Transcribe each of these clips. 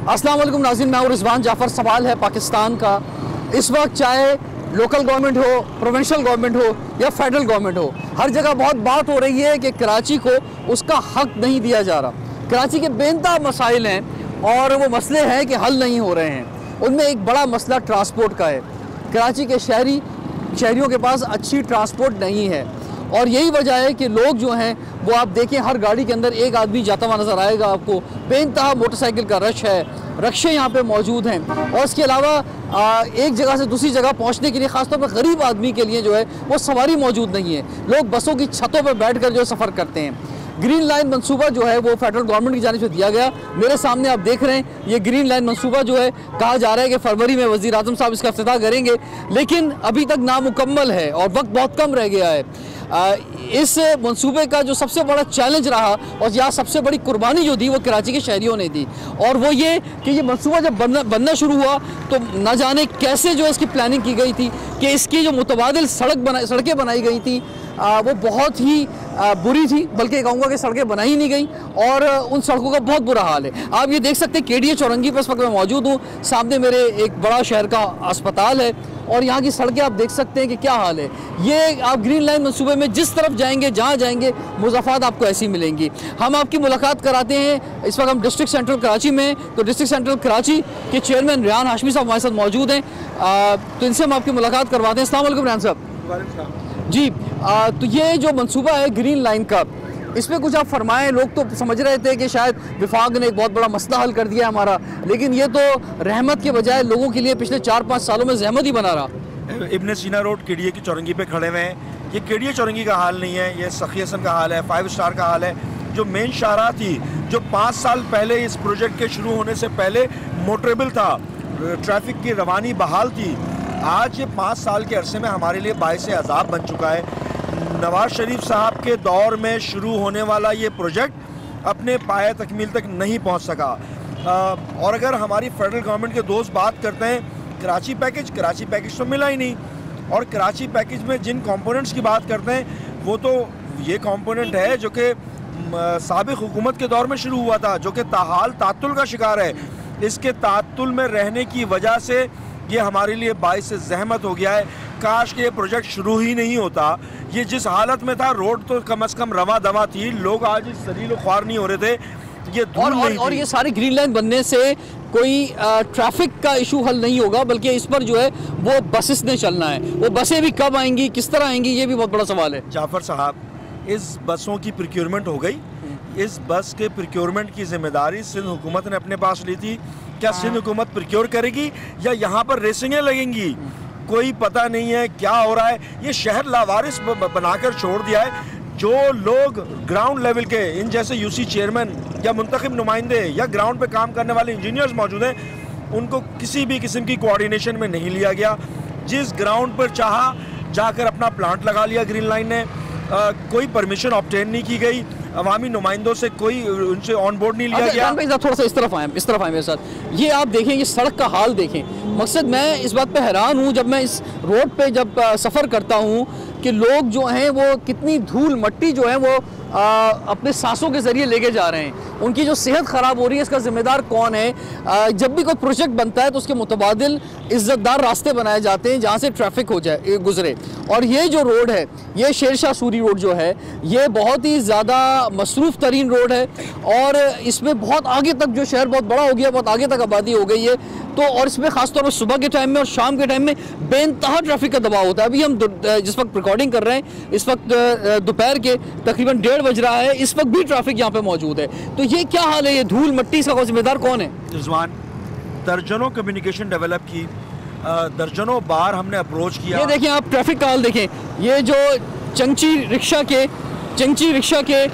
अस्सलाम वालेकुम नाज़रीन, मैं रिजवान जाफ़र। सवाल है पाकिस्तान का, इस वक्त चाहे लोकल गवर्नमेंट हो, प्रोविंशियल गवर्नमेंट हो या फेडरल गवर्नमेंट हो, हर जगह बहुत बात हो रही है कि कराची को उसका हक नहीं दिया जा रहा। कराची के बेनता मसाइल हैं और वो मसले हैं कि हल नहीं हो रहे हैं। उनमें एक बड़ा मसला ट्रांसपोर्ट का है। कराची के शहरियों के पास अच्छी ट्रांसपोर्ट नहीं है और यही वजह है कि लोग जो हैं वो आप देखें हर गाड़ी के अंदर एक आदमी जाता हुआ नज़र आएगा आपको। बेइंतहा मोटरसाइकिल का रश है, रक्शे यहाँ पे मौजूद हैं और इसके अलावा एक जगह से दूसरी जगह पहुँचने के लिए ख़ासतौर पर गरीब आदमी के लिए जो है वो सवारी मौजूद नहीं है। लोग बसों की छतों पर बैठ कर जो सफ़र करते हैं। ग्रीन लाइन मंसूबा जो है वो फेडरल गवर्नमेंट की जानिब से दिया गया। मेरे सामने आप देख रहे हैं ये ग्रीन लाइन मंसूबा जो है, कहा जा रहा है कि फरवरी में वज़ीर आज़म साहब इसका इफ्तिताह करेंगे, लेकिन अभी तक नामुकम्मल है और वक्त बहुत कम रह गया है। इस मंसूबे का जो सबसे बड़ा चैलेंज रहा और यहाँ सबसे बड़ी कुर्बानी जो दी वो कराची के शहरियों ने दी, और वो ये कि ये मंसूबा जब बनना शुरू हुआ तो न जाने कैसे जो इसकी प्लानिंग की गई थी कि इसकी जो मुतबादिल सड़कें बनाई गई थी वो बहुत ही बुरी थी, बल्कि कहूँगा कि सड़कें बनाई ही नहीं गई और उन सड़कों का बहुत बुरा हाल है। आप ये देख सकते हैं KDA चौरंगी पर इस वक्त मैं मौजूद हूँ। सामने मेरे एक बड़ा शहर का अस्पताल है और यहाँ की सड़कें आप देख सकते हैं कि क्या हाल है। ये आप ग्रीन लाइन मंसूबे में जिस तरफ जाएंगे, जहाँ जाएंगे, मुज़ाफ़ात आपको ऐसी मिलेंगी। हम आपकी मुलाकात कराते हैं। इस वक्त हम डिस्ट्रिक्ट सेंट्रल कराची में, तो डिस्ट्रिक्ट सेंट्रल कराची के चेयरमैन रेहान हाशमी साहब हमारे साथ मौजूद हैं, तो इनसे हम आपकी मुलाकात करवाते हैं। अस्सलाम वालेकुम रेहान साहब। जी, तो ये जो मंसूबा है ग्रीन लाइन का, इस पर कुछ आप फरमाएं। लोग तो समझ रहे थे कि शायद विफाक ने एक बहुत बड़ा मसला हल कर दिया है हमारा, लेकिन ये तो रहमत के बजाय लोगों के लिए पिछले 4-5 सालों में जहमत ही बना रहा। इब्न सीना रोड KDA की चौरंगी पे खड़े हुए हैं। ये KDA चौरंगी का हाल नहीं है, ये सखी हसन का हाल है, 5 स्टार का हाल है। जो मेन शाहराह थी, जो 5 साल पहले इस प्रोजेक्ट के शुरू होने से पहले मोटरेबल था, ट्रैफिक की रवानी बहाल थी, आज ये 5 साल के अरसे में हमारे लिए बाइस अज़ाब बन चुका है। नवाज शरीफ साहब के दौर में शुरू होने वाला ये प्रोजेक्ट अपने पाए तकमील तक नहीं पहुंच सका। और अगर हमारी फेडरल गवर्नमेंट के दोस्त बात करते हैं कराची पैकेज तो मिला ही नहीं, और कराची पैकेज में जिन कंपोनेंट्स की बात करते हैं वो तो ये कंपोनेंट है जो कि साबिक़ हुकूमत के दौर में शुरू हुआ था, जो कि ताहाल तातुल का शिकार है। इसके तातुल में रहने की वजह से ये हमारे लिए बाइस ज़हमत हो गया है। काश के ये प्रोजेक्ट शुरू ही नहीं होता। ये जिस हालत में था, रोड तो कम से कम रवा दवा थी, लोग आज इस सलील ख्वार नहीं हो रहे थे। ये और ये सारी ग्रीन लाइन बनने से कोई ट्रैफिक का इशू हल नहीं होगा, बल्कि इस पर जो है वो बसेस ने चलना है। वो बसें भी कब आएंगी, किस तरह आएंगी, ये भी बहुत बड़ा सवाल है। जाफ़र साहब, इस बसों की प्रोक्योरमेंट हो गई। इस बस के प्रोक्योरमेंट की जिम्मेदारी सिंध हुकूमत ने अपने पास ली थी। क्या सिंध हुकूमत प्रोक्योर करेगी या यहाँ पर रेसिंगें लगेंगी? कोई पता नहीं है क्या हो रहा है। ये शहर लावारिस बनाकर छोड़ दिया है। जो लोग ग्राउंड लेवल के, इन जैसे UC चेयरमैन या मुंतखब नुमाइंदे या ग्राउंड पे काम करने वाले इंजीनियर्स मौजूद हैं, उनको किसी भी किस्म की कोऑर्डिनेशन में नहीं लिया गया। जिस ग्राउंड पर चाहा जाकर अपना प्लांट लगा लिया ग्रीन लाइन ने। कोई परमिशन ऑब्टेन नहीं की गई, अवामी नुमाइंदों से कोई उनसे ऑन बोर्ड नहीं लिया गया। थोड़ा सा इस तरफ आए मेरे साथ। ये आप देखें, ये सड़क का हाल देखें। मकसद मैं इस बात पे हैरान हूँ जब मैं इस रोड पे जब सफ़र करता हूँ कि लोग जो हैं वो कितनी धूल मट्टी जो है वो अपने सांसों के ज़रिए लेके जा रहे हैं। उनकी जो सेहत ख़राब हो रही है, इसका ज़िम्मेदार कौन है? जब भी कोई प्रोजेक्ट बनता है तो उसके मुतबादिल इज़्ज़तदार रास्ते बनाए जाते हैं जहाँ से ट्रैफिक गुजरे। और ये जो रोड है, ये शेर शाह सूरी रोड जो है, ये बहुत ही ज़्यादा मसरूफ़ तरीन रोड है और इसमें बहुत आगे तक जो शहर बहुत बड़ा हो गया, बहुत आगे तक आबादी हो गई है। तो और इसमें ख़ासतौर पर सुबह के टाइम में और शाम के टाइम में बेइंतहा ट्रैफिक का दबाव होता है। अभी हम जिस वक्त रिकॉर्डिंग कर रहे हैं, इस वक्त दोपहर के तकरीबन 1:30 बज रहा है, इस वक्त भी ट्रैफिक यहाँ पे मौजूद है। तो ये क्या हाल है? ये धूल मट्टी, इसका जिम्मेदार कौन है? रिजवान, दर्जनों कम्युनिकेशन डेवलप की, दर्जनों बार हमने अप्रोच किया। ये देखें आप, ट्रैफिक का हाल देखें। ये जो चंची रिक्शा के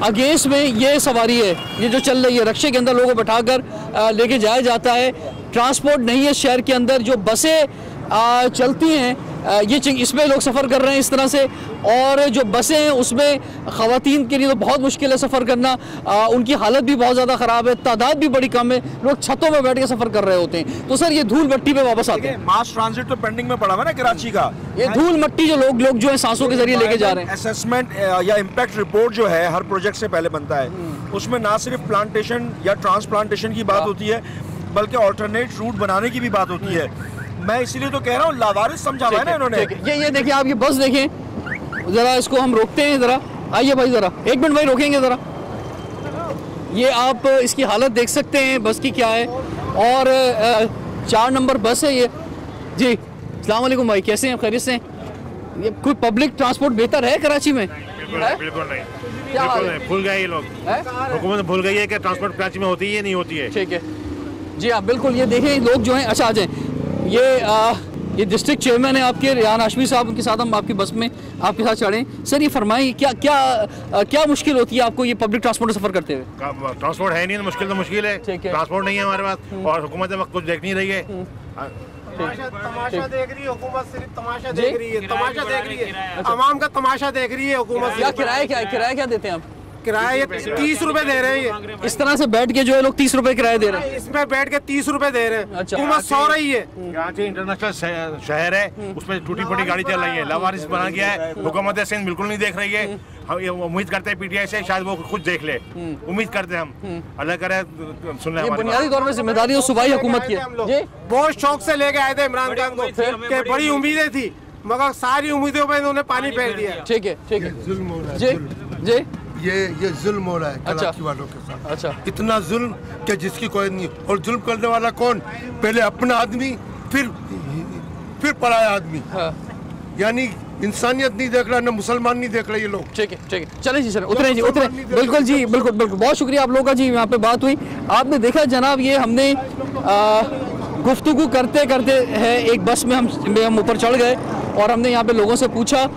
अगेंस्ट में ये सवारी है, ये जो चल रही है, रक्शे के अंदर लोगों को बैठाकर लेके जाया जाता है। ट्रांसपोर्ट नहीं है शहर के अंदर। जो बसें चलती हैं ये इसमें लोग सफ़र कर रहे हैं इस तरह से, और जो बसें हैं उसमें ख़वातीन के लिए तो बहुत मुश्किल है सफ़र करना। उनकी हालत भी बहुत ज़्यादा ख़राब है, तादाद भी बड़ी कम है, लोग छतों में बैठ के सफ़र कर रहे होते हैं। तो सर ये धूल मट्टी पे वापस आते हैं। मास ट्रांजिट तो पेंडिंग में पड़ा हुआ ना कराची का। ये धूल मट्टी जो लोग जो है सांसों के जरिए लेके जा रहे हैं। असेसमेंट या इम्पैक्ट रिपोर्ट जो है हर प्रोजेक्ट से पहले बनता है, उसमें ना सिर्फ प्लांटेशन या ट्रांसप्लांटेशन की बात होती है, बल्कि ऑल्टरनेट रूट बनाने की भी बात होती है। मैं इसीलिए तो कह रहा हूँ, लावारिस समझा हुआ है ना इन्होंने। ये देखिए, आप ये बस देखें ज़रा, इसको हम रोकते हैं ज़रा, आइए भाई ज़रा, एक मिनट भाई रोकेंगे ज़रा। ये आप इसकी हालत देख सकते हैं बस की क्या है, और 4 नंबर बस है ये जी। अस्सलाम वालेकुम भाई, कैसे हैं, खैरियत से हैं? ये कोई पब्लिक ट्रांसपोर्ट बेहतर है कराची में? बिल्कुल नहीं, क्या हाल बिल्कुल है? नहीं, भूल गए ये लोग, हुकूमत भूल गई है कि ट्रांसपोर्ट कराची में होती है नहीं होती है। ठीक है जी, आप बिल्कुल ये देखें लोग जो हैं। अच्छा आ जाएं, ये डिस्ट्रिक्ट चेयरमैन है आपके रेहान हाशमी साहब, उनके साथ हम आपकी बस में आपके साथ चढ़ें। सर ये फरमाएं, क्या मुश्किल होती है आपको ये पब्लिक ट्रांसपोर्ट में सफ़र करते हुए? ट्रांसपोर्ट है नहीं, मुश्किल तो मुश्किल है, ठीक है। ट्रांसपोर्ट नहीं है हमारे पास, और हुकूमत वक्त कुछ देख नहीं रही है। तमाशा देख रही है हुकूमत, सिर्फ तमाशा देख रही है, तमाशा देख रही है, आवाम का तमाशा देख रही है हुकूमत। क्या किराया क्या देते हैं आप? किराया 30 रुपए दे रहे हैं ये। इस तरह से बैठ के जो है लोग 30 रुपए किराया दे रहे हैं। इसमें बैठ के 30 रुपए दे रहे हैं। अच्छा। हुकूमत सो रही है। कराची इंटरनेशनल शहर है, उसमें टूटी फूटी गाड़ी चल रही है, लावारिस बना गया है, हुकूमत सिंध बिल्कुल नहीं देख रही है। हम ये उम्मीद करते हैं पीटीआई से शायद वो खुद देख ले, उम्मीद करते हैं हम, अल्लाह करे सुन ले। ये बुनियादी तौर पर जिम्मेदारी तो सूबाई हुकूमत की है। बहुत शौक से लेके आए थे इमरान खान को, कि बड़ी उम्मीदें थी, मगर सारी उम्मीदों पे इन्होंने पानी फेर दिया। ठीक है जुल्म हो रहा है, जी जी। ये जुल्म हो रहा है कराची वालों के साथ। अच्छा, इतना जुल्म कि जिसकी कोई नहीं, और जुल्म करने वाला कौन? पहले अपना आदमी, फिर पराया आदमी। हाँ। यानी इंसानियत नहीं देख रहा, ना मुसलमान नहीं देख रहे ये लोग। ठीक है चलें जी, सर उतरे जी, उतरे। बिल्कुल जी, बिल्कुल बहुत शुक्रिया आप लोगों का जी। यहाँ पे बात हुई, आपने देखा जनाब, ये हमने गुफ्तगू करते करते है एक बस में हम ऊपर चढ़ गए, और हमने यहाँ पे लोगों से पूछा,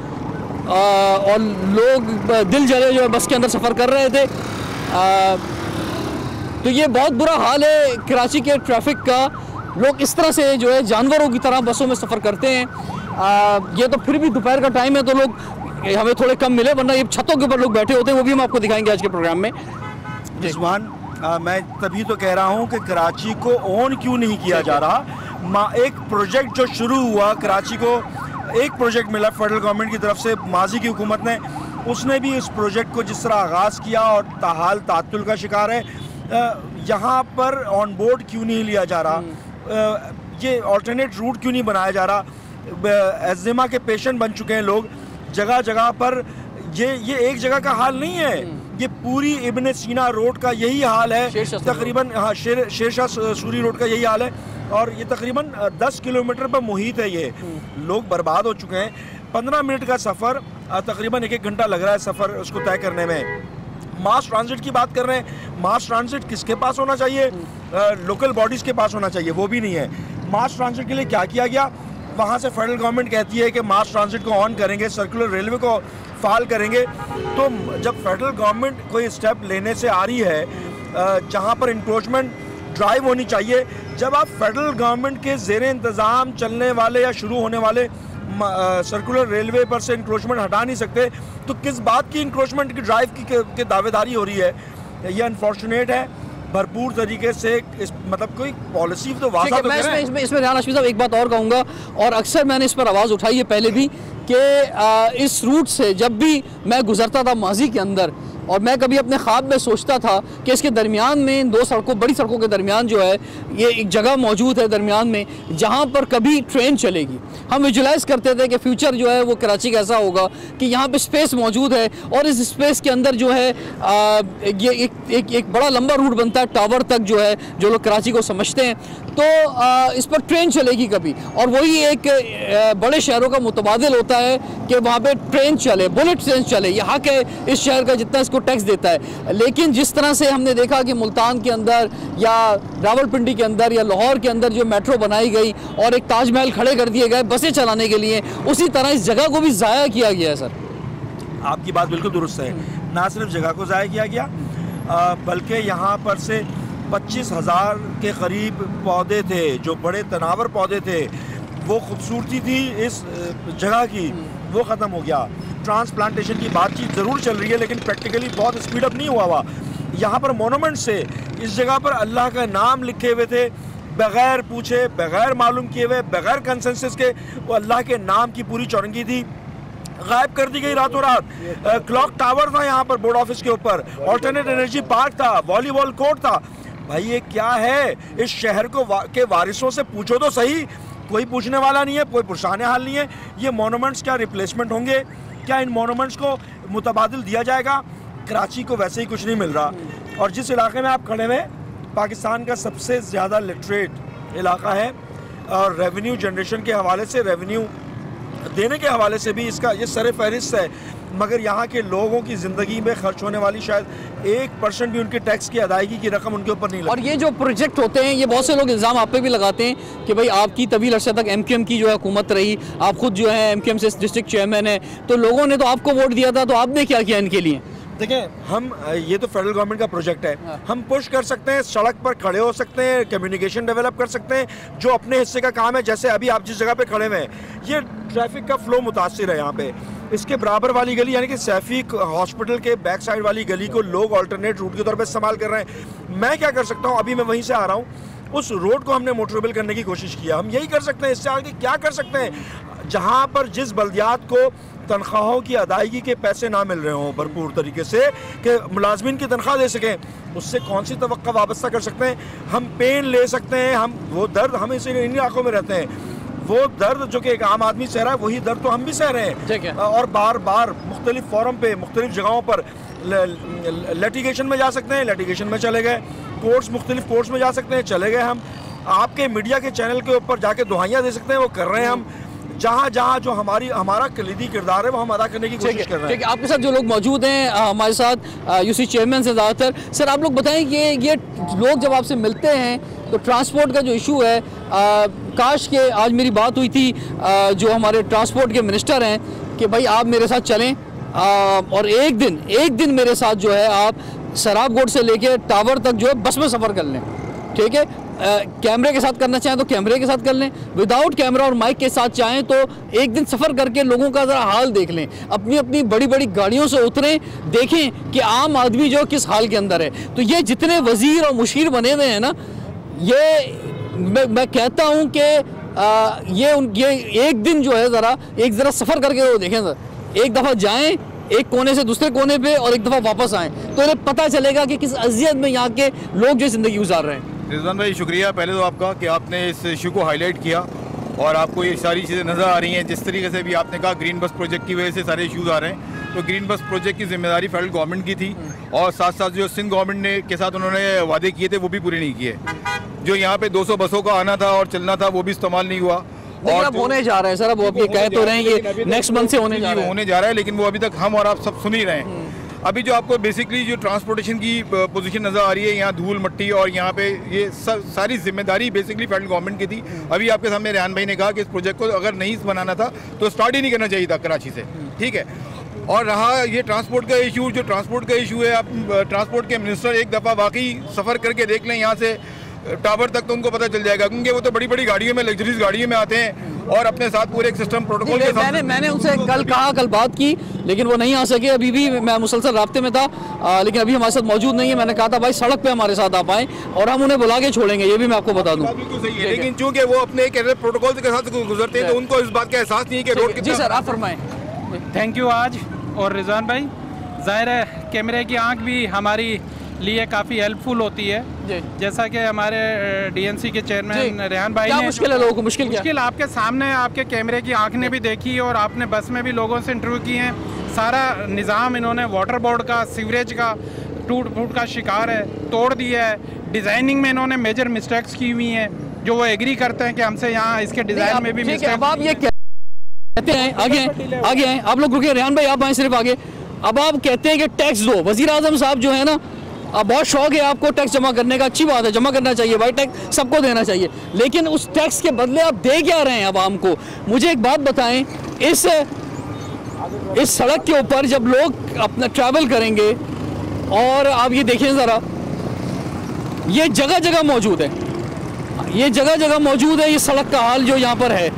और लोग दिल जले जो है बस के अंदर सफ़र कर रहे थे। तो ये बहुत बुरा हाल है कराची के ट्रैफिक का। लोग इस तरह से जो है जानवरों की तरह बसों में सफ़र करते हैं। ये तो फिर भी दोपहर का टाइम है तो लोग हमें थोड़े कम मिले, वरना ये छतों के ऊपर लोग बैठे होते हैं, वो भी हम आपको दिखाएंगे आज के प्रोग्राम में। रिजवान, मैं तभी तो कह रहा हूँ कि कराची को ओन क्यों नहीं किया जा रहा। एक प्रोजेक्ट जो शुरू हुआ, कराची को एक प्रोजेक्ट मिला फेडरल गवर्नमेंट की तरफ से, माजी की हुकूमत ने, उसने भी इस प्रोजेक्ट को जिस तरह आगाज़ किया और ताहाल तातुल का शिकार है। यहाँ पर ऑन बोर्ड क्यों नहीं लिया जा रहा? ये ऑल्टरनेट रूट क्यों नहीं बनाया जा रहा? एज़मा के पेशेंट बन चुके हैं लोग जगह जगह पर। ये एक जगह का हाल नहीं है, ये पूरी इब्न सीना रोड का यही हाल है तकरीबन। हाँ, शेरशाह सूरी रोड का यही हाल है, और ये तकरीबन 10 किलोमीटर पर मुहित है। ये लोग बर्बाद हो चुके हैं। 15 मिनट का सफ़र, तकरीबन 1 घंटा लग रहा है सफ़र उसको तय करने में। मास ट्रांजिट की बात कर रहे हैं, मास ट्रांजिट किसके पास होना चाहिए? लोकल बॉडीज़ के पास होना चाहिए, वो भी नहीं है। मास ट्रांजिट के लिए क्या किया गया? वहाँ से फेडरल गवर्नमेंट कहती है कि मास ट्रांजिट को ऑन करेंगे, सर्कुलर रेलवे को फाल करेंगे। तो जब फेडरल गवर्नमेंट कोई स्टेप लेने से आ रही है जहाँ पर इंक्रोचमेंट ड्राइव होनी चाहिए, जब आप फेडरल गवर्नमेंट के ज़ेरे इंतज़ाम चलने वाले या शुरू होने वाले सर्कुलर रेलवे पर से इंक्रोचमेंट हटा नहीं सकते, तो किस बात की इंक्रोचमेंट की ड्राइव की दावेदारी हो रही है? ये अनफॉर्चुनेट है भरपूर तरीके से। मतलब कोई पॉलिसी तो वाज़ा तो करें। इसमें रेहान हाशमी साहब एक बात और कहूँगा, और अक्सर मैंने इस पर आवाज़ उठाई है पहले भी, कि इस रूट से जब भी मैं गुजरता था माजी के अंदर, और मैं कभी अपने ख्वाब में सोचता था कि इसके दरमियान में, इन 2 सड़कों, बड़ी सड़कों के दरमियान जो है, ये एक जगह मौजूद है दरमियान में जहाँ पर कभी ट्रेन चलेगी। हम विजुलाइज़ करते थे कि फ्यूचर जो है वो कराची का ऐसा होगा कि यहाँ पे स्पेस मौजूद है, और इस स्पेस के अंदर जो है ये एक बड़ा लंबा रूट बनता है टावर तक, जो है जो लोग कराची को समझते हैं। तो इस पर ट्रेन चलेगी कभी, और वही एक बड़े शहरों का मुतबादिल होता है कि वहाँ पे ट्रेन चले, बुलेट ट्रेन चले। यहाँ के इस शहर का जितना इसको टैक्स देता है। लेकिन जिस तरह से हमने देखा कि मुल्तान के अंदर या रावलपिंडी के अंदर या लाहौर के अंदर जो मेट्रो बनाई गई और एक ताजमहल खड़े कर दिए गए बसें चलाने के लिए, उसी तरह इस जगह को भी ज़ाया किया गया है। सर, आपकी बात बिल्कुल दुरुस्त है। ना सिर्फ जगह को ज़ाया किया गया, बल्कि यहाँ पर से 25,000 के करीब पौधे थे, जो बड़े तनावर पौधे थे, वो खूबसूरती थी इस जगह की, वो ख़त्म हो गया। ट्रांसप्लांटेशन की बातचीत ज़रूर चल रही है, लेकिन प्रैक्टिकली बहुत स्पीड अप नहीं हुआ। यहाँ पर मोनूमेंट से इस जगह पर अल्लाह का नाम लिखे हुए थे, बग़ैर पूछे, बग़ैर मालूम किए हुए, बग़ैर कंसेंसस के, वो अल्लाह के नाम की पूरी चौरंगी थी, गायब कर दी गई रातों रात। क्लॉक टावर था यहाँ पर बोर्ड ऑफिस के ऊपर, ऑल्टरनेट एनर्जी पार्क था, वॉलीबॉल कोर्ट था। भाई ये क्या है? इस शहर को के वारिसों से पूछो तो सही, कोई पूछने वाला नहीं है, कोई पुरसाने हाल नहीं है। ये मोनूमेंट्स क्या रिप्लेसमेंट होंगे? क्या इन मोनूमेंट्स को मुतबादिल दिया जाएगा? कराची को वैसे ही कुछ नहीं मिल रहा। और जिस इलाके में आप खड़े हुए, पाकिस्तान का सबसे ज़्यादा लिटरेट इलाका है और रेवेन्यू जनरेशन के हवाले से, रेवेन्यू देने के हवाले से भी इसका ये सर फहरिस्त है, मगर यहाँ के लोगों की ज़िंदगी में खर्च होने वाली शायद 1% भी उनके टैक्स की अदायगी की रकम उनके ऊपर नहीं लगती। और ये जो प्रोजेक्ट होते हैं, ये बहुत से लोग इल्ज़ाम आप पे भी लगाते हैं कि भाई आपकी तवील अर्से तक MQM की जो है हुकूमत रही, आप खुद जो है MQM से डिस्ट्रिक्ट चेयरमैन है, तो लोगों ने तो आपको वोट दिया था, तो आपने क्या किया इनके लिए? देखें, हम ये तो फेडरल गवर्नमेंट का प्रोजेक्ट है, हम पुश कर सकते हैं, सड़क पर खड़े हो सकते हैं, कम्युनिकेशन डेवलप कर सकते हैं, जो अपने हिस्से का काम है। जैसे अभी आप जिस जगह पे खड़े हुए हैं, ये ट्रैफिक का फ्लो मुतासिर है यहाँ पे। इसके बराबर वाली गली यानी कि सैफी हॉस्पिटल के बैक साइड वाली गली को लोग अल्टरनेट रूट के तौर पे इस्तेमाल कर रहे हैं। मैं क्या कर सकता हूँ, अभी मैं वहीं से आ रहा हूँ, उस रोड को हमने मोटरेबल करने की कोशिश किया। हम यही कर सकते हैं, इससे आगे क्या कर सकते हैं? जहाँ पर जिस बल्दियात को तनख्वाहों की अदायगी के पैसे ना मिल रहे हों भरपूर तरीके से कि मुलाजमिन की तनख्वाह दे सकें, उससे कौन सी तवक्का वाबस्ता कर सकते हैं? हम पेन ले सकते हैं, हम वो दर्द, हम इस इन आँखों में रहते हैं, वो दर्द जो कि एक आम आदमी सह रहा है, वही दर्द तो हम भी सह रहे हैं। और बार बार मुख्तलिफ फोरम पे, मुख्तलिफ जगहों पर लिटिगेशन में जा सकते हैं, लिटिगेशन में चले गए, कोर्ट्स, मुख्तलिफ कोर्ट्स में जा सकते हैं, चले गए। हम आपके मीडिया के चैनल के ऊपर जाके दुहाइयाँ दे सकते हैं, वो कर रहे हैं। हम जहाँ जहाँ जो हमारा कलीदी किरदार है वो हम अदा करने की कोशिश कर रहे हैं। आपके साथ जो लोग मौजूद हैं, हमारे साथ यूसी चेयरमैन से ज़्यादातर, सर आप लोग बताएं कि ये लोग जब आपसे मिलते हैं तो ट्रांसपोर्ट का जो इशू है, काश के आज मेरी बात हुई थी जो हमारे ट्रांसपोर्ट के मिनिस्टर हैं कि भाई आप मेरे साथ चलें और एक दिन मेरे साथ जो है आप सराबगोट से लेके टावर तक जो है बस में सफ़र कर लें, ठीक है? कैमरे के साथ करना चाहें तो कैमरे के साथ कर लें, विदाउट कैमरा और माइक के साथ चाहें तो एक दिन सफ़र करके लोगों का ज़रा हाल देख लें, अपनी अपनी बड़ी बड़ी गाड़ियों से उतरें, देखें कि आम आदमी जो किस हाल के अंदर है। तो ये जितने वज़ीर और मुशीर बने हुए हैं ना, ये मैं कहता हूँ कि ये एक दिन जो है ज़रा सफ़र करके वो देखें, एक दफ़ा जाएँ एक कोने से दूसरे कोने पे और एक दफ़ा वापस आएँ, तो इन्हें पता चलेगा कि किस अज़ियत में यहाँ के लोग जो ज़िंदगी गुजार रहे हैं। रिजवान भाई शुक्रिया पहले तो आपका कि आपने इस इशू को हाईलाइट किया और आपको ये सारी चीज़ें नज़र आ रही हैं। जिस तरीके से भी आपने कहा ग्रीन बस प्रोजेक्ट की वजह से सारे इश्यूज आ रहे हैं, तो ग्रीन बस प्रोजेक्ट की जिम्मेदारी फेडरल गवर्नमेंट की थी और साथ साथ जो सिंध गवर्नमेंट ने के साथ उन्होंने वादे किए थे वो भी पूरे नहीं किए। जो यहाँ पे 200 बसों का आना था और चलना था वो भी इस्तेमाल नहीं हुआ और अब होने जा रहा है। सर अब वो कह तो रहे हैं कि नेक्स्ट मंथ से होने जा रहा है, लेकिन वो अभी तक हम और आप सब सुन ही रहे हैं। अभी जो आपको बेसिकली जो ट्रांसपोर्टेशन की पोजीशन नज़र आ रही है, यहाँ धूल मट्टी और यहाँ पे ये सारी जिम्मेदारी बेसिकली फेडरल गवर्नमेंट की थी। अभी आपके सामने रेहान भाई ने कहा कि इस प्रोजेक्ट को अगर नहीं बनाना था तो स्टार्ट ही नहीं करना चाहिए था कराची से, ठीक है? और रहा ये ट्रांसपोर्ट का इशू, जो ट्रांसपोर्ट का इशू है, आप ट्रांसपोर्ट के मिनिस्टर एक दफ़ा वाकई सफ़र करके देख लें यहाँ से टावर तक, तो उनको पता चल जाएगा, क्योंकि वो तो बड़ी बड़ी गाड़ियों में, लग्जरीज गाड़ियों में आते हैं और अपने साथ पूरे एक सिस्टम प्रोटोकॉल के साथ। मैंने उनसे कल बात की, लेकिन वो नहीं आ सके। अभी भी मैं मुसलसल राब्ते में था, लेकिन अभी हमारे साथ मौजूद नहीं है। मैंने कहा था भाई सड़क पे हमारे साथ आप आएँ और हम उन्हें बुला के छोड़ेंगे, ये भी मैं आपको बता दूँ। बिल्कुल सही है, लेकिन चूंकि वो अपने प्रोटोकॉल के साथ गुजरते हैं तो उनको इस बात का एहसास नहीं है कि रोड। जी सर आप फरमाएं। थैंक यू आज। और रिजवान भाई, ज़ाहिर है कैमरे की आंख भी हमारी लिए काफ़ी हेल्पफुल होती है, जैसा कि हमारे डीएनसी के चेयरमैन रेहान भाई ने। मुश्किल है लोगों को? मुश्किल आपके सामने आपके कैमरे की आंख ने भी देखी और आपने बस में भी लोगों से इंटरव्यू किए हैं। सारा निज़ाम इन्होंने वाटर बोर्ड का, सीवरेज का टूट फूट का शिकार है, तोड़ दिया है। डिज़ाइनिंग में इन्होंने मेजर मिस्टेक्स की हुई हैं, जो वो एग्री करते हैं कि हमसे यहाँ इसके डिज़ाइन में भी मिस्टेक। आप ये कहते हैं, आगे हैं आप लोग, रुके रेहान भाई आप आए सिर्फ आगे। अब आप कहते हैं कि टैक्स दो, वज़ीर आज़म साहब जो है ना, अब बहुत शौक है आपको टैक्स जमा करने का, अच्छी बात है, जमा करना चाहिए भाई, टैक्स सबको देना चाहिए, लेकिन उस टैक्स के बदले आप दे क्या रहे हैं आवाम को? मुझे एक बात बताएं, इस सड़क के ऊपर जब लोग अपना ट्रैवल करेंगे और आप ये देखें ज़रा, ये जगह जगह मौजूद है, ये सड़क का हाल जो यहाँ पर है,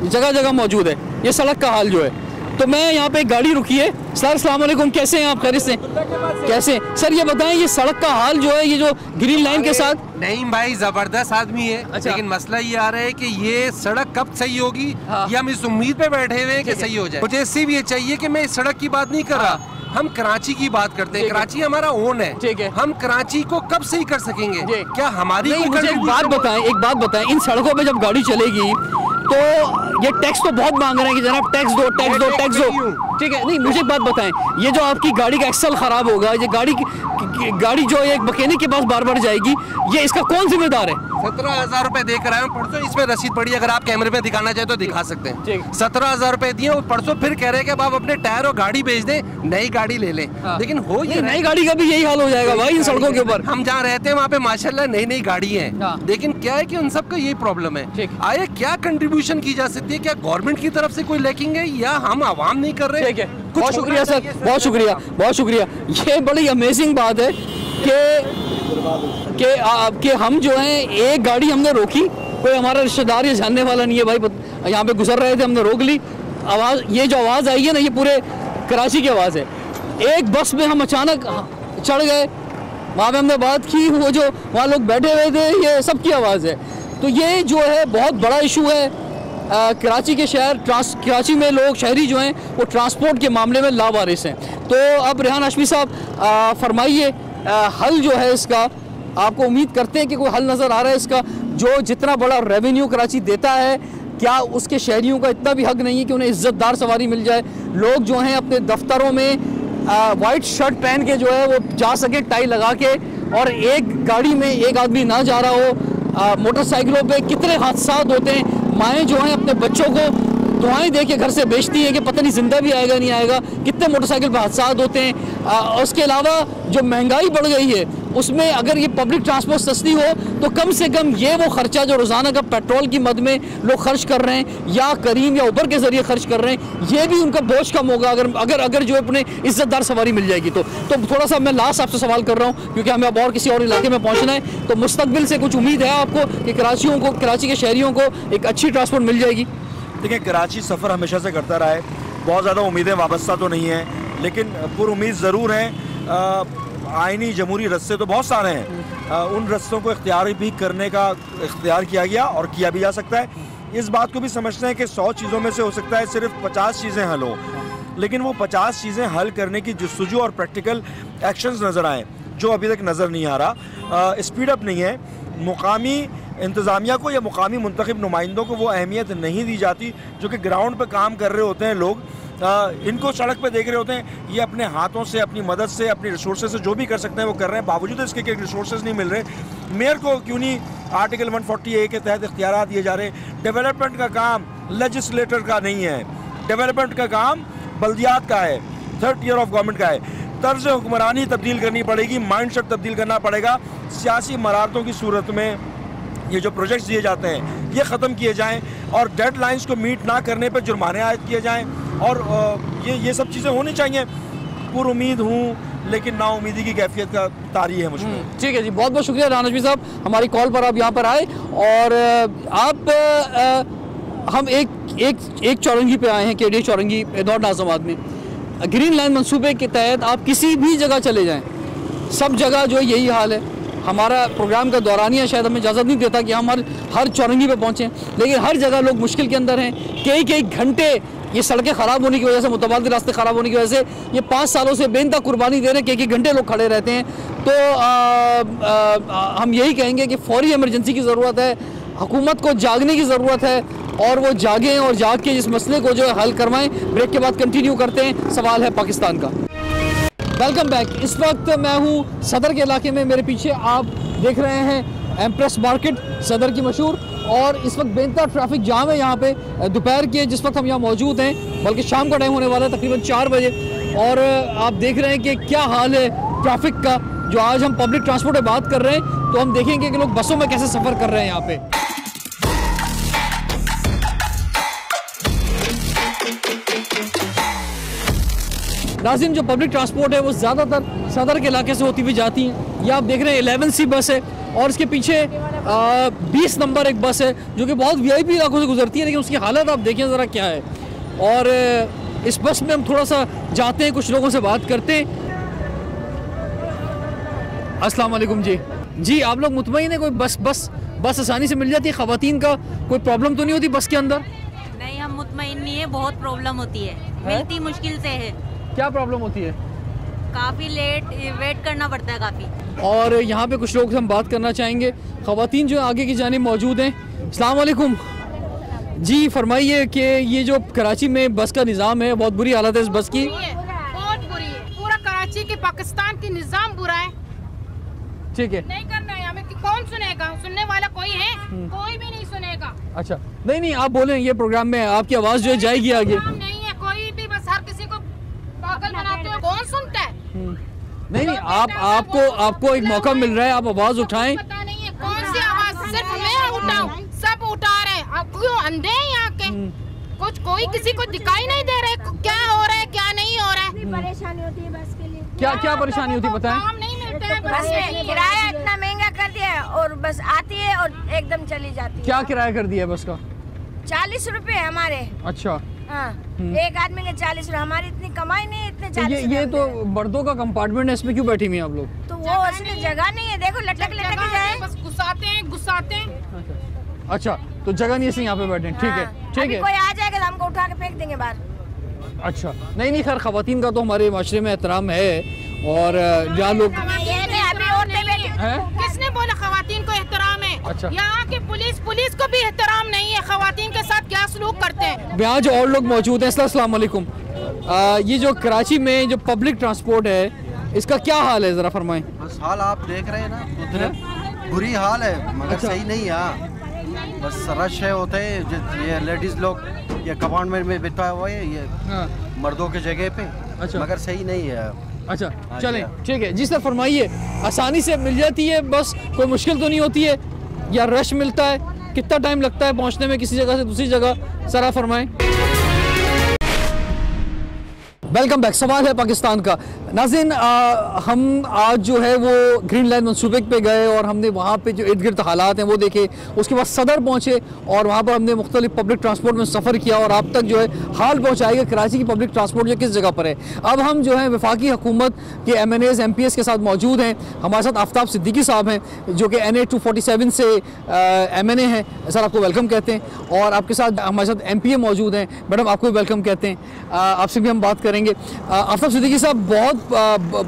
जगह जगह मौजूद है ये सड़क का हाल जो है। तो मैं यहाँ पे एक गाड़ी रुकी है। सर अस्सलाम वालेकुम, कैसे हैं आप? खैरियत से? कैसे सर ये बताएं, ये सड़क का हाल जो है, ये जो ग्रीन लाइन के साथ। नहीं भाई, जबरदस्त आदमी है। अच्छा। लेकिन मसला ये आ रहा है कि ये सड़क कब सही होगी। हाँ। ये हम इस उम्मीद पे बैठे हुए हैं कि सही हो जाए। मुझे इससे भी ये चाहिए कि मैं इस सड़क की बात नहीं कर रहा, हम कराची की बात करते हैं, कराची हमारा ओन है, ठीक है। हम कराची को कब सही कर सकेंगे? क्या हमारी नहीं, मुझे एक बात बताएं, इन सड़कों पे जब गाड़ी चलेगी तो ये टैक्स तो बहुत मांग रहे हैं कि जनाब टैक्स दो, ठीक है। नहीं, मुझे एक बात बताएं, ये जो आपकी गाड़ी का एक्सल खराब होगा, ये गाड़ी जो एक मैकेनिक के पास बार बार जाएगी, ये इसका कौन जिम्मेदार है? 17,000 रुपए दे कर आए, परसों इसमें रसीद पड़ी, अगर आप कैमरे में दिखाना चाहे तो दिखा सकते हैं। 17,000 रुपए दिए और परसों फिर कह रहे हैं कि आप अपने टायर और गाड़ी बेच दें, नई गाड़ी ले लें। लेकिन हो ये नई गाड़ी का भी यही हाल हो जाएगा भाई इन सड़कों के ऊपर। हम जहाँ रहते हैं वहाँ पे माशाल्लाह नई गाड़ी है, लेकिन क्या है कि उन सबका यही प्रॉब्लम है। आए क्या कंट्रीब्यूशन की जा सकती है? क्या गवर्नमेंट की तरफ से कोई लैकिंग है या हम आवाम नहीं कर रहे? बहुत शुक्रिया सर, बहुत शुक्रिया। ये बड़ी अमेजिंग बात है कि हम जो हैं एक गाड़ी हमने रोकी, कोई हमारा रिश्तेदार या जानने वाला नहीं है भाई, यहाँ पे गुजर रहे थे, हमने रोक ली। आवाज़, ये जो आवाज़ आई है ना, ये पूरे कराची की आवाज़ है। एक बस में हम अचानक चढ़ गए, वहाँ पे हमने बात की, वो जो वहाँ लोग बैठे हुए थे, ये सबकी आवाज़ है। तो ये जो है बहुत बड़ा इशू है कराची के कराची में लोग, शहरी जो हैं वो ट्रांसपोर्ट के मामले में लावारिस हैं। तो अब रेहान हाशमी साहब फरमाइए, हल जो है इसका, आपको उम्मीद करते हैं कि कोई हल नज़र आ रहा है इसका? जो जितना बड़ा रेवेन्यू कराची देता है, क्या उसके शहरियों का इतना भी हक नहीं है कि उन्हें इज़्ज़तदार सवारी मिल जाए? लोग जो हैं अपने दफ्तरों में वाइट शर्ट पहन के जो है वो जा सके, टाई लगा के, और एक गाड़ी में एक आदमी ना जा रहा हो। मोटरसाइकिलों पे कितने हादसात होते हैं, माएँ जो हैं अपने बच्चों को दुआएं दे के घर से बेचती हैं कि पता नहीं जिंदा भी आएगा नहीं आएगा। कितने मोटरसाइकिल पर हादसात होते हैं। उसके अलावा जो महंगाई बढ़ गई है, उसमें अगर ये पब्लिक ट्रांसपोर्ट सस्ती हो तो कम से कम ये वो खर्चा जो रोज़ाना का पेट्रोल की मद में लोग खर्च कर रहे हैं या करीम या उबर के ज़रिए खर्च कर रहे हैं, ये भी उनका बोझ कम होगा अगर जो अपने इज़्ज़तदार सवारी मिल जाएगी। तो थोड़ा सा मैं लास्ट आपसे सवाल कर रहा हूँ, क्योंकि हमें अब और किसी और इलाके में पहुँचना है। तो मुस्तकबिल से कुछ उम्मीद है आपको कि कराची के शहरियों को एक अच्छी ट्रांसपोर्ट मिल जाएगी? देखिए, कराची सफ़र हमेशा से करता रहा है, बहुत ज़्यादा उम्मीदें वाबस्ता तो नहीं है, लेकिन पुरुम्मीद ज़रूर हैं। आइनी जमहूरी रस्ते तो बहुत सारे हैं, उन रस्तों को इख्तियार भी करने का इख्तियार किया गया और किया भी जा सकता है। इस बात को भी समझते हैं कि 100 चीज़ों में से हो सकता है सिर्फ 50 चीज़ें हल हो, लेकिन वो 50 चीज़ें हल करने की जस्तजू और प्रैक्टिकल एक्शंस नज़र आएँ, जो अभी तक नज़र नहीं आ रहा। स्पीड अप नहीं है, मुकामी इंतज़ामिया को या मुकामी मुंतखब नुमाइंदों को वो अहमियत नहीं दी जाती जो कि ग्राउंड पे काम कर रहे होते हैं लोग। इनको सड़क पे देख रहे होते हैं, ये अपने हाथों से, अपनी मदद से, अपनी रिसोर्सेज से जो भी कर सकते हैं वो कर रहे हैं, बावजूद इसके कि रिसोर्सेज नहीं मिल रहे। मेयर को क्यों नहीं आर्टिकल 140A के तहत इख्तियार दिए जा रहे? डेवलपमेंट का काम लेजिस्लेटर का नहीं है, डेवलपमेंट का काम बल्दियात का है, थर्ड टियर ऑफ गवर्नमेंट का है। तर्ज हुक्मरानी तब्दील करनी पड़ेगी, माइंडसेट तब्दील करना पड़ेगा। सियासी मरारतों की सूरत में ये जो प्रोजेक्ट्स दिए जाते हैं ये ख़त्म किए जाएं और डेडलाइंस को मीट ना करने पर जुर्माने आयद किए जाएं, और ये सब चीज़ें होनी चाहिए। पुरुम्मीद हूँ, लेकिन नाउमीदी की कैफियत का तारी है मुझको। ठीक है जी, बहुत बहुत शुक्रिया राना हाशमी साहब, हमारी कॉल पर आप यहाँ पर आए। और हम एक चौरंगी पे आए हैं, केडी चौरंगी दौड़ नाज़माबाद में। ग्रीन लाइन मंसूबे के तहत आप किसी भी जगह चले जाएँ, सब जगह जो यही हाल है। हमारा प्रोग्राम का दौरानिया शायद हमें इजाज़त नहीं देता कि हम हर चौरंगी पे पहुँचें, लेकिन हर जगह लोग मुश्किल के अंदर हैं। कई घंटे ये सड़कें ख़राब होने की वजह से, मुतबादिल रास्ते ख़राब होने की वजह से, ये 5 सालों से बेइंतहा कुर्बानी दे रहे हैं, कई घंटे लोग खड़े रहते हैं। तो हम यही कहेंगे कि फौरी इमरजेंसी की ज़रूरत है, हुकूमत को जागने की ज़रूरत है, और वो जागें और जाग के इस मसले को जो है हल करवाएँ। ब्रेक के बाद कंटिन्यू करते हैं सवाल है पाकिस्तान का। Welcome back. इस वक्त मैं हूँ सदर के इलाके में, मेरे पीछे आप देख रहे हैं एम्प्रेस मार्केट सदर की मशहूर, और इस वक्त बेइंतहा ट्रैफिक जाम है यहाँ पे। दोपहर के जिस वक्त हम यहाँ मौजूद हैं, बल्कि शाम का टाइम होने वाला है तकरीबन 4 बजे, और आप देख रहे हैं कि क्या हाल है ट्रैफिक का। जो आज हम पब्लिक ट्रांसपोर्ट में बात कर रहे हैं, तो हम देखेंगे कि लोग बसों में कैसे सफ़र कर रहे हैं यहाँ पे। नाज़रीन, जो पब्लिक ट्रांसपोर्ट है वो ज़्यादातर सदर के इलाके से होती हुई जाती हैं। ये आप देख रहे हैं 11C बस है, और इसके पीछे 20 नंबर एक बस है जो कि बहुत VIP इलाकों से गुजरती है, लेकिन उसकी हालत आप देखें ज़रा क्या है। और इस बस में हम थोड़ा सा जाते हैं, कुछ लोगों से बात करते हैं। अस्सलाम वालेकुम जी, आप लोग मुतमईन है? कोई बस आसानी से मिल जाती है? ख़वातीन का कोई प्रॉब्लम तो नहीं होती बस के अंदर? नहीं, हम मुतमईन नहीं है, बहुत प्रॉब्लम होती है, मिलती मुश्किल से है। क्या प्रॉब्लम होती है? काफ़ी लेट वेट करना पड़ता है काफ़ी। और यहाँ पे कुछ लोग से हम बात करना चाहेंगे। ख़वातीन जो आगे की जानिब मौजूद हैं। अस्सलाम वालेकुम जी, फरमाइए कि ये जो कराची में बस का निज़ाम है, बहुत बुरी हालत है इस बस की। बहुत बुरी है, पूरा कराची के पाकिस्तान की निज़ाम बुरा है। ठीक है, नहीं करना है हमें, कौन सुनेगा? सुनने वाला कोई है? कोई भी नहीं सुनेगा। अच्छा, नहीं आप बोलें, ये प्रोग्राम में आपकी आवाज़ जो है जाएगी आगे। नहीं है कोई भी, बस हर किसी को पागल बनाते हो। कौन सुनता है? नहीं आपको एक मौका मिल रहा है, आप आवाज़ उठाएं। पता नहीं है कौन सी आवाज़, सिर्फ मैं उठाऊं? सब उठा रहे हैं। आप क्यों अंधे हैं यहाँ के? कुछ कोई किसी को दिखाई नहीं दे रहा है क्या हो रहा है क्या नहीं हो रहा है। परेशानी होती है बस के लिए। क्या परेशानी होती है बताएं? काम नहीं मिलता है बस में किराया इतना महंगा कर दिया है और बस आती है और एकदम चली जाती है। क्या किराया कर दिया है बस का? 40 रुपए हमारे। अच्छा, हाँ, एक आदमी के 40 रुपए। हमारी इतनी कमाई नहीं है इतने 40। ये तो मर्दों का कंपार्टमेंट है, इसमें क्यों बैठी हुई हैं आप लोग? तो वो असली जगह नहीं है, देखो लटक जाए। बस घुसाते हैं। अच्छा, तो जगह नहीं है इसलिए यहाँ पे बैठे हैं। ठीक है, ठीक है। कोई आ जाएगा तो हमको उठा के फेंक देंगे बाहर। अच्छा, नहीं खैर, ख़वातीन का तो हमारे माशरे में एहतराम है। और जहाँ लोग किसने बोला ख़वातीन को एहतराम है? अच्छा, यहाँ के पुलिस को भी एहतराम नहीं है। ख़वातीन के साथ क्या सलूक करते हैं। यहाँ जो और लोग मौजूद हैं। अस्सलाम वालेकुम। ये जो कराची में जो पब्लिक ट्रांसपोर्ट है, इसका क्या हाल है, ज़रा फरमाएं। बस हाल आप देख रहे हैं ना, उतने बुरी हाल है, मगर अच्छा, सही नहीं है। बस रश है होते हैं, ये लेडीज लोग ये कंपार्टमेंट में बिठा हुआ है, ये मर्दों के जगह पे। अच्छा, मगर सही नहीं है। अच्छा, चलें, ठीक है जी सर, फरमाइए। आसानी से मिल जाती है बस, कोई मुश्किल तो नहीं होती है, या रश मिलता है? कितना टाइम लगता है पहुंचने में किसी जगह से दूसरी जगह? सर आप फरमाएं। Welcome back. सवाल है पाकिस्तान का। नाज़रीन, हम आज जो है वो ग्रीन लाइन मंसूबे पे गए और हमने वहाँ पे जो इर्द गिर्द हालात हैं वो देखे। उसके बाद सदर पहुँचे और वहाँ पर हमने मुख्तलिफ पब्लिक ट्रांसपोर्ट में सफ़र किया और आप तक जो है हाल पहुँचाएगा कराची की पब्लिक ट्रांसपोर्ट जो किस जगह पर है। अब हम जो है वफाकी हुकूमत के MNAs MPs के साथ मौजूद हैं। हमारे साथ आफ्ताब सिद्दीकी साहब हैं जो कि NA 247 से MNA हैं। सर आपको वेलकम कहते हैं। और आपके साथ हमारे साथ MPA मौजूद हैं। मैडम आपको भी वेलकम कहते हैं। आपसे भी हम बात करेंगे। आफ्ताब सिद्दीकी साहब, बहुत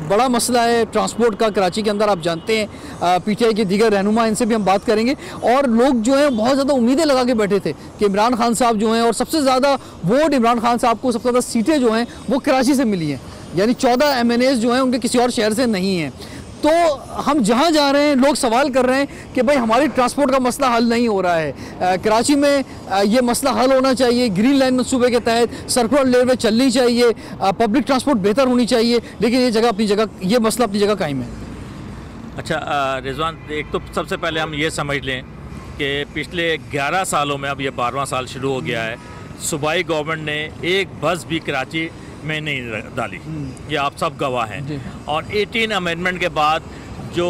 बड़ा मसला है ट्रांसपोर्ट का कराची के अंदर, आप जानते हैं। PTI के दीगर रहनुमा, इनसे भी हम बात करेंगे। और लोग जो हैं बहुत ज़्यादा उम्मीदें लगा के बैठे थे कि इमरान खान साहब जो हैं, और सबसे ज़्यादा वोट इमरान खान साहब को, सबसे ज़्यादा सीटें जो हैं वो कराची से मिली हैं, यानी 14 MNAs जो हैं उनके किसी और शहर से नहीं हैं। तो हम जहाँ जा रहे हैं लोग सवाल कर रहे हैं कि भाई हमारी ट्रांसपोर्ट का मसला हल नहीं हो रहा है। कराची में ये मसला हल होना चाहिए। ग्रीन लाइन मंसूबे के तहत सर्कुलर रेलवे चलनी चाहिए, पब्लिक ट्रांसपोर्ट बेहतर होनी चाहिए, लेकिन ये मसला अपनी जगह कायम है। अच्छा रिजवान, एक तो सबसे पहले हम ये समझ लें कि पिछले 11 सालों में, अब ये 12वां साल शुरू हो गया है, सूबाई गवर्नमेंट ने एक बस भी कराची में नहीं डाली। ये आप सब गवाह हैं। और 18 अमेंडमेंट के बाद जो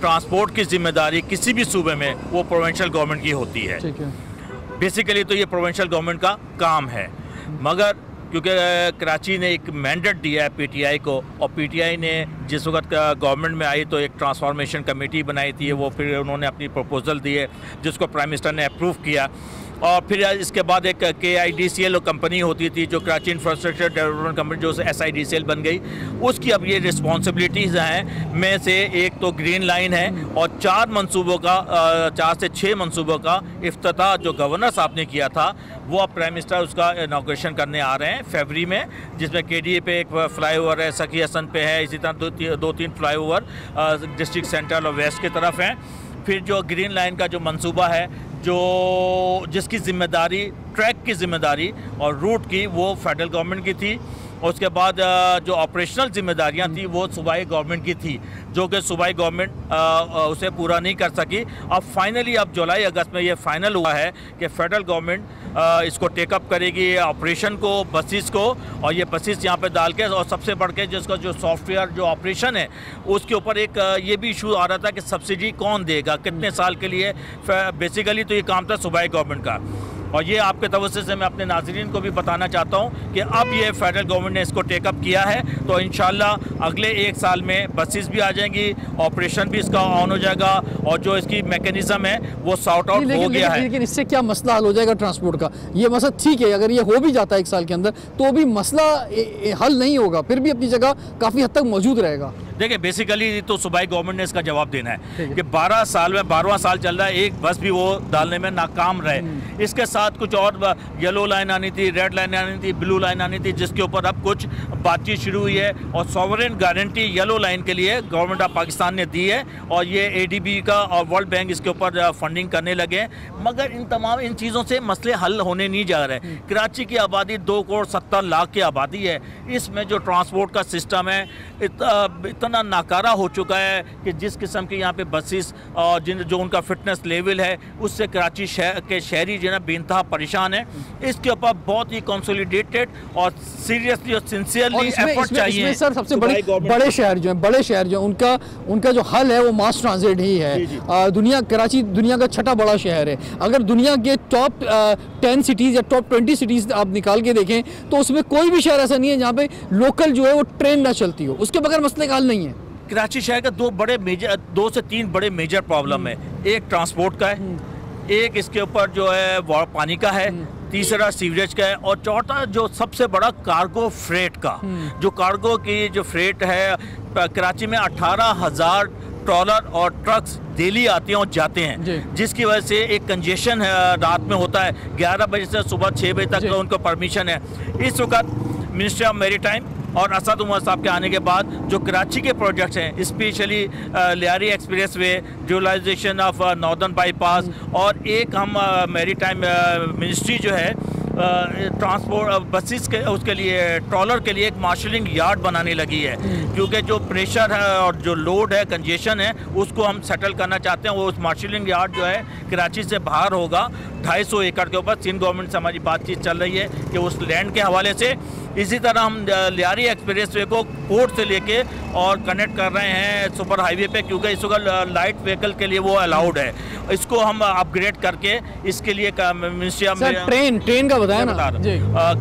ट्रांसपोर्ट की जिम्मेदारी किसी भी सूबे में वो प्रोविंशियल गवर्नमेंट की होती है। बेसिकली तो ये प्रोविंशियल गवर्नमेंट का काम है, मगर क्योंकि कराची ने एक मैंडेट दिया है PTI को, और PTI ने जिस वक्त गवर्नमेंट में आई तो एक ट्रांसफॉर्मेशन कमेटी बनाई थी, वो फिर उन्होंने अपनी प्रपोजल दिए जिसको प्राइम मिनिस्टर ने अप्रूव किया। और फिर इसके बाद एक KIDCL कंपनी होती थी जो कराची इंफ्रास्ट्रक्चर डेवलपमेंट कंपनी, जो SIDCL बन गई। उसकी अब ये रिस्पॉन्सिबिलिटीज़ हैं, में से एक तो ग्रीन लाइन है और 4 मंसूबों का 4 से 6 मंसूबों का इफ्तिताह जो गवर्नर साहब ने किया था वो अब प्राइम मिनिस्टर उसका इनॉग्रेशन करने आ रहे हैं फरवरी में, जिसमें KDA पे एक फ्लाईओवर है, सखी हसन पे है, इसी तरह 2-3 फ्लाईओवर डिस्ट्रिक्ट सेंट्रल और वेस्ट की तरफ हैं। फिर जो ग्रीन लाइन का जो मंसूबा है, जो जिसकी ज़िम्मेदारी, ट्रैक की ज़िम्मेदारी और रूट की, वो फेडरल गवर्नमेंट की थी। और उसके बाद जो ऑपरेशनल जिम्मेदारियां थी वो सूबाई गवर्नमेंट की थी, जो कि सूबाई गवर्नमेंट उसे पूरा नहीं कर सकी। अब फाइनली अब जुलाई अगस्त में ये फाइनल हुआ है कि फ़ेडरल गवर्नमेंट इसको टेकअप करेगी ऑपरेशन को, बसेस को, और ये बसेस यहाँ पे डाल के, और सबसे बढ़ के जिसका जो सॉफ्टवेयर जो ऑपरेशन है उसके ऊपर एक ये भी इशू आ रहा था कि सब्सिडी कौन देगा, कितने साल के लिए। बेसिकली तो ये काम था सूबाई गवर्नमेंट का। और ये आपके तवज्जो से मैं अपने नाज़रीन को भी बताना चाहता हूँ कि अब ये फेडरल गवर्नमेंट ने इसको टेकअप किया है, तो इंशाल्लाह अगले 1 साल में बसेस भी आ जाएंगी, ऑपरेशन भी इसका ऑन हो जाएगा और जो इसकी मैकेनिज्म है वो सॉर्ट आउट हो गया है। लेकिन इससे क्या मसला हल हो जाएगा ट्रांसपोर्ट का? ये मसला ठीक है, अगर ये हो भी जाता है 1 साल के अंदर तो भी मसला हल नहीं होगा, फिर भी अपनी जगह काफ़ी हद तक मौजूद रहेगा। देखिए बेसिकली तो सूबाई गवर्नमेंट ने इसका जवाब देना है कि 12 साल में 12वां साल चल रहा है, एक बस भी वो डालने में नाकाम रहे। इसके साथ कुछ और येलो लाइन आनी थी, रेड लाइन आनी थी, ब्लू लाइन आनी थी, जिसके ऊपर अब कुछ बातचीत शुरू हुई है और सॉवरेन गारंटी येलो लाइन के लिए गवर्नमेंट ऑफ पाकिस्तान ने दी है और ये ADB का और वर्ल्ड बैंक इसके ऊपर फंडिंग करने लगे हैं। मगर इन चीज़ों से मसले हल होने नहीं जा रहे। कराची की आबादी 2 करोड़ 70 लाख की आबादी है, इसमें जो ट्रांसपोर्ट का सिस्टम है इतना नाकारा हो चुका है कि जिस किस्म के यहाँ पे बसेस और जो उनका फिटनेस लेवल है उससे कराची के शहरी जो है ना बेइंतहा परेशान है। इसके ऊपर बहुत ही कंसोलिडेटेड और सीरियसली और सिंसियरली एफर्ट चाहिए। सर सबसे बड़े शहर जो हैं उनका जो हल है वो मास ट्रांजिट ही है। कराची दुनिया का 6ठा बड़ा शहर है। अगर दुनिया के टॉप 10 सिटीज़ या टॉप 20 सिटीज़ आप निकाल के देखें तो उसमें कोई भी शहर ऐसा नहीं है जहाँ पे लोकल जो है वो ट्रेन ना चलती हो, उसके बगैर मसले का हल नहीं है। कराची शहर का 2 से 3 बड़े मेजर प्रॉब्लम है। एक ट्रांसपोर्ट का है, एक इसके ऊपर जो है पानी का है, तीसरा सीवरेज का है और चौथा जो सबसे बड़ा कार्गो फ्रेट का। जो कार्गो की जो फ्रेट है कराची में 18,000 ट्रॉलर और ट्रक्स डेली आते हैं और जाते हैं, जिसकी वजह से एक कंजेशन रात में होता है। 11 बजे से सुबह 6 बजे तक उनको परमिशन है। इस वक्त मिनिस्ट्री ऑफ मैरीटाइम और असद उमर साहब के आने के बाद जो कराची के प्रोजेक्ट्स हैं, specially Lyari express way, dualization of northern bypass और एक हम मैरीटाइम मिनिस्ट्री जो है ट्रांसपोर्ट बसेस के उसके लिए ट्रॉलर के लिए एक मार्शलिंग यार्ड बनाने लगी है, क्योंकि जो प्रेशर है और जो लोड है, कंजेशन है, उसको हम सेटल करना चाहते हैं। वो उस मार्शलिंग यार्ड जो है कराची से बाहर होगा 250 एकड़ के ऊपर। सिंध गवर्नमेंट से हमारी बातचीत चल रही है कि उस लैंड के हवाले से। इसी तरह हम लियारी एक्सप्रेस वे को पोर्ट से लेके और कनेक्ट कर रहे हैं सुपर हाईवे पे, क्योंकि इस वक्त लाइट व्हीकल के लिए वो अलाउड है। इसको हम अपग्रेड करके इसके लिए मिनिस्ट्री ऑफ ट्रेन का बताया ना,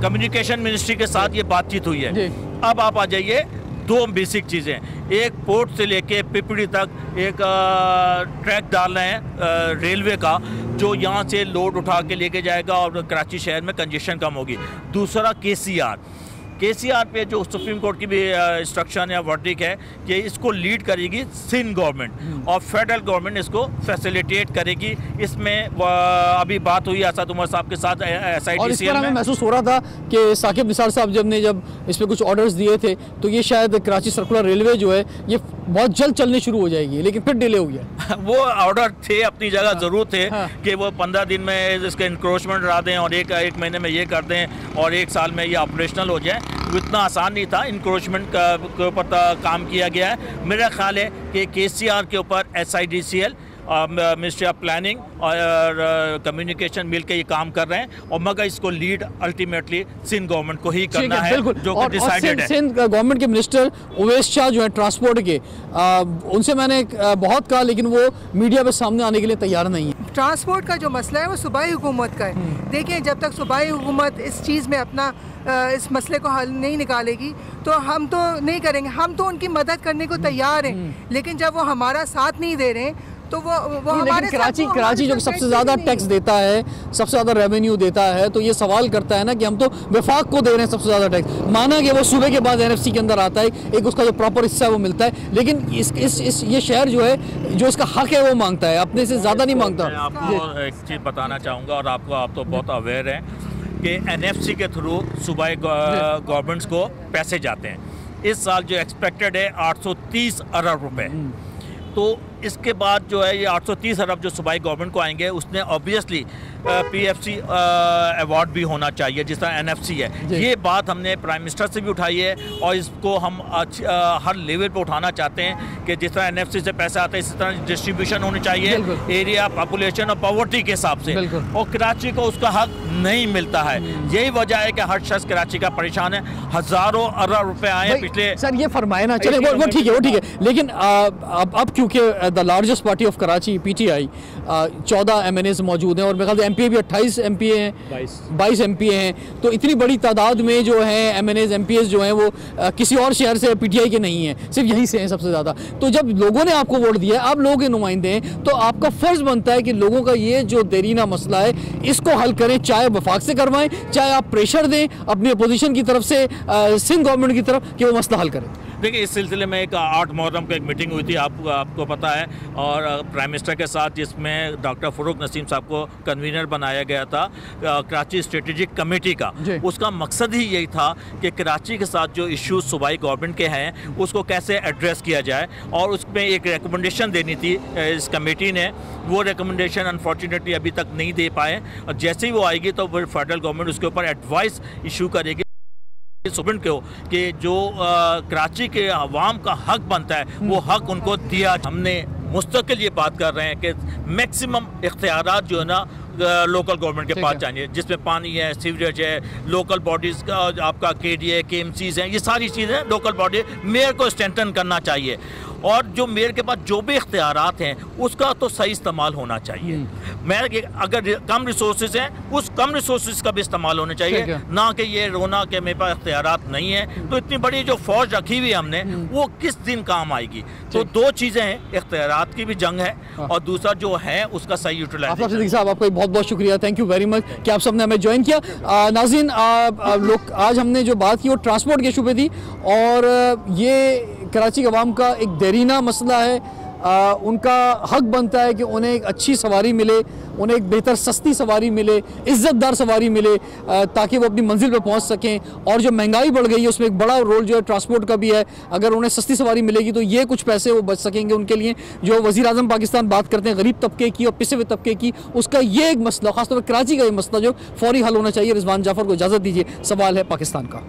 कम्युनिकेशन मिनिस्ट्री के साथ ये बातचीत हुई है। अब आप आ जाइए, 2 बेसिक चीज़ें, एक पोर्ट से लेके पिपड़ी तक एक ट्रैक डाल रहे हैं रेलवे का, जो यहाँ से लोड उठा के लेके जाएगा और कराची शहर में कंजेशन कम होगी। दूसरा KCR पे जो सुप्रीम कोर्ट की भी इंस्ट्रक्शन या वर्डिक है कि इसको लीड करेगी सिंध गवर्नमेंट और फेडरल गवर्नमेंट इसको फैसिलिटेट करेगी। इसमें अभी बात हुई असद उमर साहब के साथ SIDCL में। महसूस हो रहा था कि साकिब निसार साहब जब इस पर कुछ ऑर्डर्स दिए थे तो ये शायद कराची सर्कुलर रेलवे जो है ये बहुत जल्द चलनी शुरू हो जाएगी, लेकिन फिर डिले हो गया। वो ऑर्डर थे, अपनी जगह ज़रूर थे कि वो 15 दिन में इसका इंक्रोचमेंट करा दें और एक महीने में ये कर दें और 1 साल में ये ऑपरेशनल हो जाए। इतना आसान नहीं था, इंक्रोचमेंट के ऊपर काम किया गया है। मेरा ख्याल है कि KCR के ऊपर SIDCL मिनिस्ट्री ऑफ प्लानिंग और कम्युनिकेशन मिल के ये काम कर रहे हैं और मगर इसको लीड अल्टीमेटली सिंध गवर्नमेंट को ही करना है, जो कि डिसाइडेड है। सिंध गवर्नमेंट के मिनिस्टर उवैस शाह जो है ट्रांसपोर्ट के, उनसे मैंने बहुत कहा, लेकिन वो मीडिया पे सामने आने के लिए तैयार नहीं है। ट्रांसपोर्ट का जो मसला है वो सूबाई हुकूमत का है। देखिए, जब तक सूबाई हुकूमत इस चीज़ में अपना इस मसले को हल नहीं निकालेगी तो हम तो नहीं करेंगे। हम तो उनकी मदद करने को तैयार हैं, लेकिन जब वो हमारा साथ नहीं दे रहे तो वो हमारे कराची जो सबसे ज़्यादा टैक्स देता है, सबसे ज़्यादा रेवेन्यू देता है, तो ये सवाल करता है ना कि हम तो वफाक को दे रहे हैं सबसे ज़्यादा टैक्स। माना कि वो सूबे के बाद NFC के अंदर आता है, एक उसका जो प्रॉपर हिस्सा है वो मिलता है, लेकिन ये शहर जो है जो इसका हक है वो मांगता है, अपने से ज़्यादा नहीं मांगता। मैं आपको एक चीज़ बताना चाहूँगा और आप तो बहुत अवेयर हैं कि NFC के थ्रू सूबाई गवर्नमेंट्स को पैसे जाते हैं। इस साल जो एक्सपेक्टेड है 830 अरब रुपए, तो इसके बाद जो है ये 830 अरब जो सूबाई गवर्नमेंट को आएंगे, उसने ऑब्वियसली PFC अवार्ड भी होना चाहिए जिस तरह NFC है। ये बात हमने प्राइम मिनिस्टर से भी उठाई है और इसको हम हर लेवल पे उठाना चाहते हैं कि जिस तरह NFC से पैसा आता है इसी तरह डिस्ट्रीब्यूशन होनी चाहिए एरिया, पॉपुलेशन और पॉवर्टी के हिसाब से, और कराची को उसका हक नहीं मिलता है। यही वजह है कि हर शख्स कराची का परेशान है। हज़ारों अरब रुपए आए पिछले। सर ये फरमाए ना, चले वो ठीक है, वो ठीक है, लेकिन अब क्योंकि the largest party of Karachi PTI 14 MNAs मौजूद हैं और मेरे ख्याल से MPA भी 28 MPA हैं, 22 MPA हैं, तो इतनी बड़ी तादाद में जो है MNAs MPAs जो हैं वो किसी और शहर से PTI के नहीं हैं, सिर्फ यहीं से हैं सबसे ज़्यादा। तो जब लोगों ने आपको वोट दिया, आप लोगों के नुमाइंदे हैं, तो आपका फ़र्ज़ बनता है कि लोगों का ये जो देरीना मसला है इसको हल करें, चाहे वफाक से करवाएं, चाहे आप प्रेशर दें अपनी अपोजिशन की तरफ से सिंध गवर्नमेंट की तरफ कि वो मसला हल करें। देखिए, इस सिलसिले में एक 8 मुहर्रम को एक मीटिंग हुई थी, आपको पता है, और प्राइम मिनिस्टर के साथ, जिसमें डॉक्टर फ़रूक नसीम साहब को कन्वीनर बनाया गया था कराची स्ट्रेटेजिक कमेटी का। उसका मकसद ही यही था कि कराची के साथ जो इश्यूज सूबाई गवर्नमेंट के हैं उसको कैसे एड्रेस किया जाए, और उसमें एक रिकमेंडेशन देनी थी इस कमेटी ने। वो रिकमेंडेशन अनफॉर्चुनेटली अभी तक नहीं दे पाए, और जैसे ही वो आएगी तो फिर फेडरल गवर्नमेंट उसके ऊपर एडवाइस इशू करेगी सुप्रीम को कि जो कराची के अवाम का हक बनता है वो हक उनको दिया। हमने मुस्तकिल ये बात कर रहे हैं कि मैक्सिमम इख्तियारात जो है ना लोकल गवर्नमेंट के पास चाहिए, जिसमें पानी है, सीवरेज है, लोकल बॉडीज़ का आपका KDA KMCs हैं, ये सारी चीज़ें लोकल बॉडी मेयर को स्ट्रेंथन करना चाहिए, और जो मेयर के पास जो भी इख्तियारात हैं उसका तो सही इस्तेमाल होना चाहिए। मेयर अगर कम रिसोर्सेज हैं उस कम रिसोर्सेज का भी इस्तेमाल होना चाहिए, ना कि ये रोना कि मेरे पास इख्तियारात नहीं है तो इतनी बड़ी जो फौज रखी हुई है हमने वो किस दिन काम आएगी। तो दो चीज़ें हैं, इख्तियारात की भी जंग है और दूसरा जो है उसका सही यूटिलाइजेशन। साहब आपका बहुत बहुत शुक्रिया, थैंक यू वेरी मच कि आप सबने हमें ज्वाइन किया। नाज़रीन, लोग आज हमने जो बात की वो ट्रांसपोर्ट के इशू पे थी, और ये कराची के अवाम का एक देरीना मसला है। उनका हक बनता है कि उन्हें एक अच्छी सवारी मिले, उन्हें एक बेहतर सस्ती सवारी मिले, इज़्ज़तदार सवारी मिले, ताकि वो अपनी मंजिल पर पहुंच सकें। और जो महंगाई बढ़ गई है उसमें एक बड़ा रोल जो है ट्रांसपोर्ट का भी है। अगर उन्हें सस्ती सवारी मिलेगी तो ये कुछ पैसे वो बच सकेंगे उनके लिए। जो वज़ीर आज़म पाकिस्तान बात करते हैं गरीब तबके की और पिसे हुए तबके की, उसका ये एक मसला, खासतौर पर कराची का ये मसला जो फौरी हल होना चाहिए। रिजवान जाफ़र को इजाज़त दीजिए, सवाल है पाकिस्तान का।